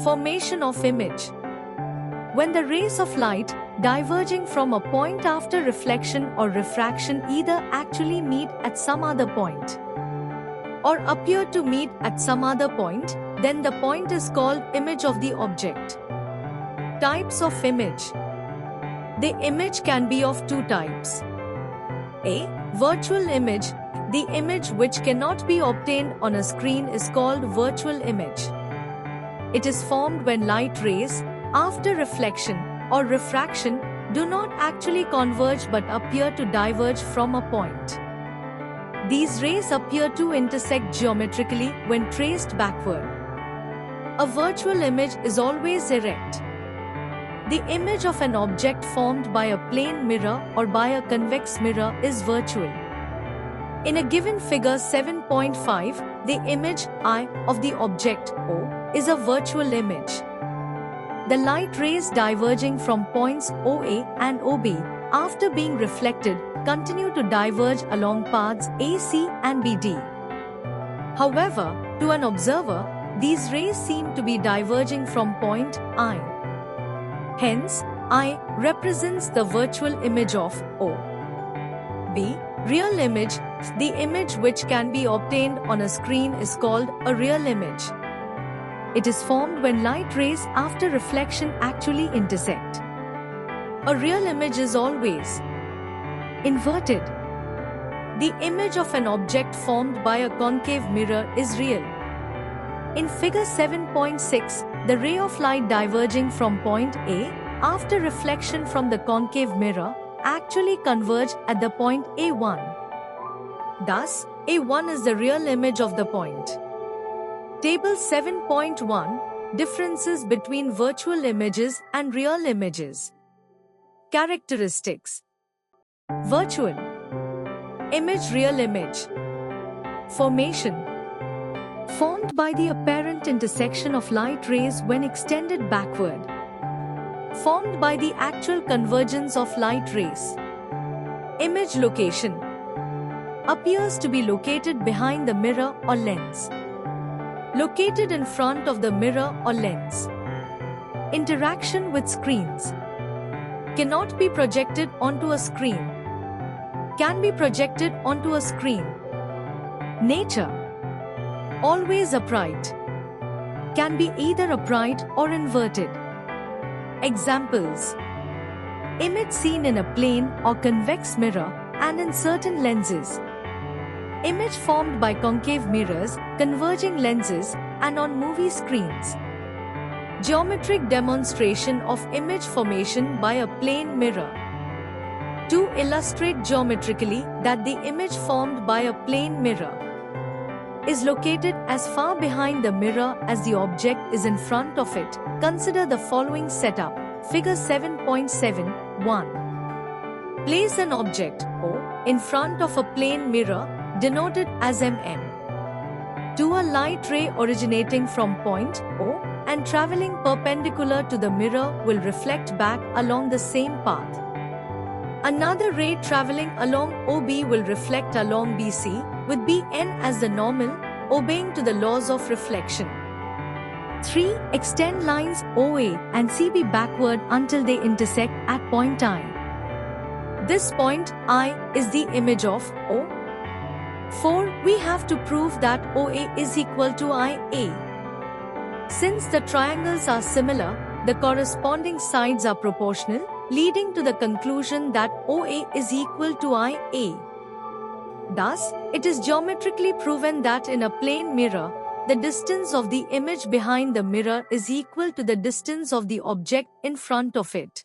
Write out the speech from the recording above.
Formation of image. When the rays of light diverging from a point after reflection or refraction either actually meet at some other point or appear to meet at some other point, then the point is called image of the object. Types of image. The image can be of two types. A. Virtual image. The image which cannot be obtained on a screen is called virtual image. It is formed when light rays, after reflection or refraction, do not actually converge but appear to diverge from a point. These rays appear to intersect geometrically when traced backward. A virtual image is always erect. The image of an object formed by a plane mirror or by a convex mirror is virtual. In a given figure 7.5, the image I of the object O is a virtual image. The light rays diverging from points OA and OB, after being reflected, continue to diverge along paths AC and BD. However, to an observer, these rays seem to be diverging from point I. Hence, I represents the virtual image of O. B. Real image. The image which can be obtained on a screen is called a real image. It is formed when light rays after reflection actually intersect. A real image is always inverted. The image of an object formed by a concave mirror is real. In figure 7.6, the ray of light diverging from point A, after reflection from the concave mirror, actually converge at the point A1. Thus, A1 is the real image of the point. Table 7.1 Differences between virtual images and real images. Characteristics. Virtual image, real image. Formation. Formed by the apparent intersection of light rays when extended backward. Formed by the actual convergence of light rays. Image location. Appears to be located behind the mirror or lens. Located in front of the mirror or lens. Interaction with screens. Cannot be projected onto a screen. Can be projected onto a screen. Nature. Always upright. Can be either upright or inverted. Examples. Image seen in a plane or convex mirror and in certain lenses. Image formed by concave mirrors, converging lenses, and on movie screens. Geometric demonstration of image formation by a plane mirror. To illustrate geometrically that the image formed by a plane mirror is located as far behind the mirror as the object is in front of it, consider the following setup. Figure 7.7.1. Place an object O in front of a plane mirror denoted as MM. To a light ray originating from point O and traveling perpendicular to the mirror will reflect back along the same path. Another ray traveling along OB will reflect along BC, with BN as the normal, obeying to the laws of reflection. 3. Extend lines OA and CB backward until they intersect at point I. This point I is the image of O. 4. We have to prove that OA is equal to IA. Since the triangles are similar, the corresponding sides are proportional, leading to the conclusion that OA is equal to IA. Thus, it is geometrically proven that in a plane mirror, the distance of the image behind the mirror is equal to the distance of the object in front of it.